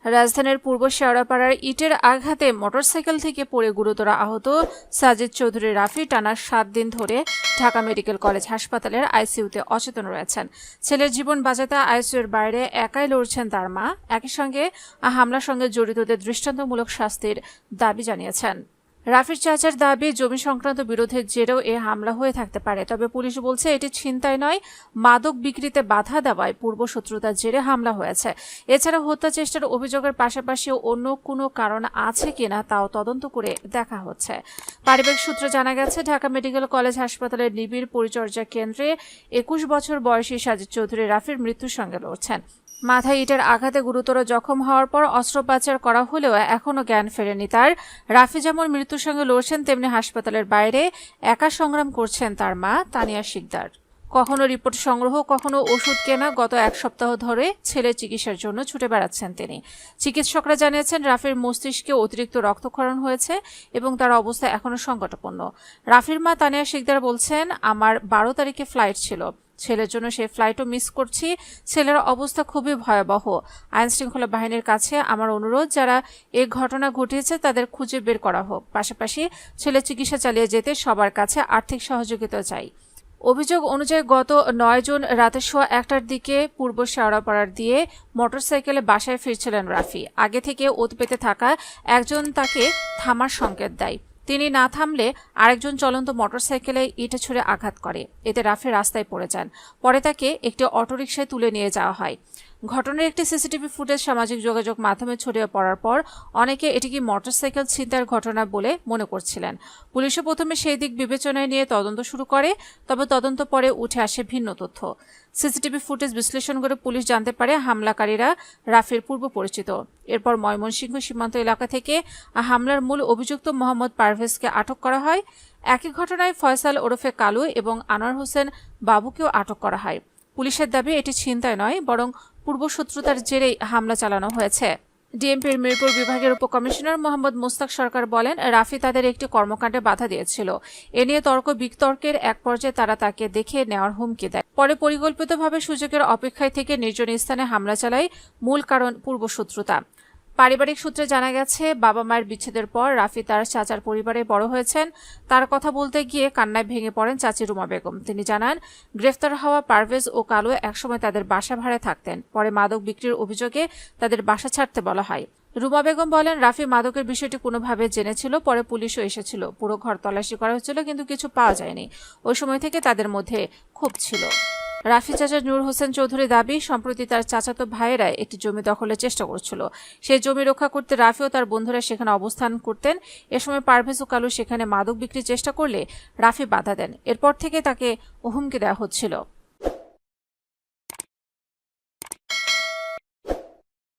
রাজধানীর পূর্ব শেওড়াপাড়ার ইটের আঘাতে মোটরসাইকেল থেকে পড়ে গুরুতর আহত সাজিদ চৌধুরী রাফি টানা 7 দিন ধরে ঢাকা মেডিকেল কলেজ হাসপাতালের আইসিইউতে অচেতন রয়েছেন। ছেলের জীবন বাঁচাতে আইসিইউর বাইরে একাই লড়ছেন তার মা। একই সঙ্গে হামলার সঙ্গে জড়িতদের দৃষ্টান্তমূলক শাস্তির দাবি জানিয়েছেন। রাফির চাচার দাবি, জমি সংক্রান্ত বিরোধের জেরেও এ হামলা হয়ে থাকতে পারে। তবে পুলিশ বলছে এটি ছিনতাই নয়, মাদক বিক্রিতে বাধা দেওয়ায় পূর্বশত্রুতার জেরে হামলা হয়েছে। এছাড়া হত্যা চেষ্টার অভিযোগের পাশাপাশি অন্য কোনো কারণ আছে কিনা তাও তদন্ত করে দেখা হচ্ছে। পারিবারিক সূত্রে জানা গেছে, ঢাকা মেডিকেল কলেজ হাসপাতালের নিবিড় পরিচর্যা কেন্দ্রে 21 বছর বয়সী সাজিদ চৌধুরী রাফির মৃত্যুর সঙ্গে লড়ছেন। মাথায় ইটের আঘাতে গুরুতর জখম হওয়ার পর অস্ত্রোপচার করা হলেও এখনও জ্ঞান ফেরেনি তার। রাফি যেমন মৃত্যুর সঙ্গে লড়ছেন, তেমনি হাসপাতালের বাইরে একা সংগ্রাম করছেন তার মা তানিয়া শিকদার। কখনো রিপোর্ট সংগ্রহ, কখনো ওষুধ কেনা। গত 1 সপ্তাহ ধরে ছেলের চিকিৎসার জন্য ছুটে বেড়াচ্ছেন তিনি। চিকিৎসকরা জানিয়েছেন, রাফির মস্তিষ্কে অতিরিক্ত রক্তক্ষরণ হয়েছে এবং তার অবস্থা এখনও সংকটাপন্ন। রাফির মা তানিয়া শিকদার বলছেন, আমার 12 তারিখে ফ্লাইট ছিল, ছেলের জন্য সেই ফ্লাইটও মিস করছি। ছেলের অবস্থা খুবই ভয়াবহ। আইনশৃঙ্খলা বাহিনীর কাছে আমার অনুরোধ, যারা এই ঘটনা ঘটিয়েছে তাদের খুঁজে বের করা হোক। পাশাপাশি ছেলের চিকিৎসা চালিয়ে যেতে সবার কাছে আর্থিক সহযোগিতা চাই। অভিযোগ অনুযায়ী গত 9 জুন রাতে 1:15টার দিকে পূর্ব শেওড়াপাড়ার দিয়ে মোটরসাইকেলে বাসায় ফিরছিলেন রাফি। আগে থেকে ওত পেতে থাকা একজন তাকে থামার সংকেত দেয়। তিনি না থামলে আরেকজন চলন্ত মোটরসাইকেলে ইটে ছুঁড়ে আঘাত করে। এতে রাফি রাস্তায় পড়ে যান। পরে তাকে একটি অটোরিকশায় তুলে নিয়ে যাওয়া হয়। ঘটনার একটি সিসিটিভি ফুটেজ সামাজিক যোগাযোগ মাধ্যমে ছড়িয়ে পড়ার পর অনেকে এটিকে মোটরসাইকেল ছিনতাইয়ের ঘটনা বলে মনে করছিলেন। পুলিশও প্রথমে সেই দিক বিবেচনায় নিয়ে তদন্ত শুরু করে, তবে তদন্ত পরে উঠে আসে ভিন্ন তথ্য। সিসিটিভি ফুটেজ বিশ্লেষণ করে পুলিশ জানতে পারে হামলাকারীরা রাফির পূর্ব পরিচিত। এরপর ময়মনসিংহ সীমান্ত এলাকা থেকে হামলার মূল অভিযুক্ত মোহাম্মদ পারভেজকে আটক করা হয়। একই ঘটনায় ফয়সাল ওরফে কালু এবং আনোয়ার হোসেন বাবুকেও আটক করা হয়। পুলিশের দাবি, এটি ছিনতাই নয়, বরং পূর্বশত্রুতার জেরেই হামলা চালানো হয়েছে। ডিএমপির মিরপুর বিভাগের উপকমিশনার মোহাম্মদ মোস্তাক সরকার বলেন, রাফি তাদের একটি কর্মকাণ্ডে বাধা দিয়েছিল। এ নিয়ে তর্ক বিতর্কের এক পর্যায়ে তারা তাকে দেখে নেওয়ার হুমকি দেয়। পরে পরিকল্পিতভাবে সুযোগের অপেক্ষায় থেকে নির্জন স্থানে হামলা চালায়। মূল কারণ পূর্বশত্রুতা। পারিবারিক সূত্রে জানা গেছে, বাবা মায়ের বিচ্ছেদের পর রাফি তার চাচার পরিবারে বড় হয়েছেন। তার কথা বলতে গিয়ে কান্নায় ভেঙে পড়েন চাচি রুমা বেগম। তিনি জানান, গ্রেফতার হওয়া পারভেজ ও কালু একসময় তাদের বাসা ভাড়ায় থাকতেন। পরে মাদক বিক্রির অভিযোগে তাদের বাসা ছাড়তে বলা হয়। রুমা বেগম বলেন, রাফি মাদকের বিষয়টি কোনোভাবে জেনেছিল। পরে পুলিশও এসেছিল, পুরো ঘর তল্লাশি করা হয়েছিল, কিন্তু কিছু পাওয়া যায়নি। ওই সময় থেকে তাদের মধ্যে ক্ষোভ ছিল। রাফি চাচা নূর হোসেন চৌধুরী দাবি, সম্প্রতি তার চাচাতো ভাইয়েরা একটি জমি দখলের চেষ্টা করছিল। সেই জমি রক্ষা করতে রাফি ও তার বন্ধুরা সেখানে অবস্থান করতেন। এ সময় পারভেজ ও কালু সেখানে মাদক বিক্রির চেষ্টা করলে রাফি বাধা দেন। এরপর থেকে তাকে হুমকি দেওয়া হচ্ছিল।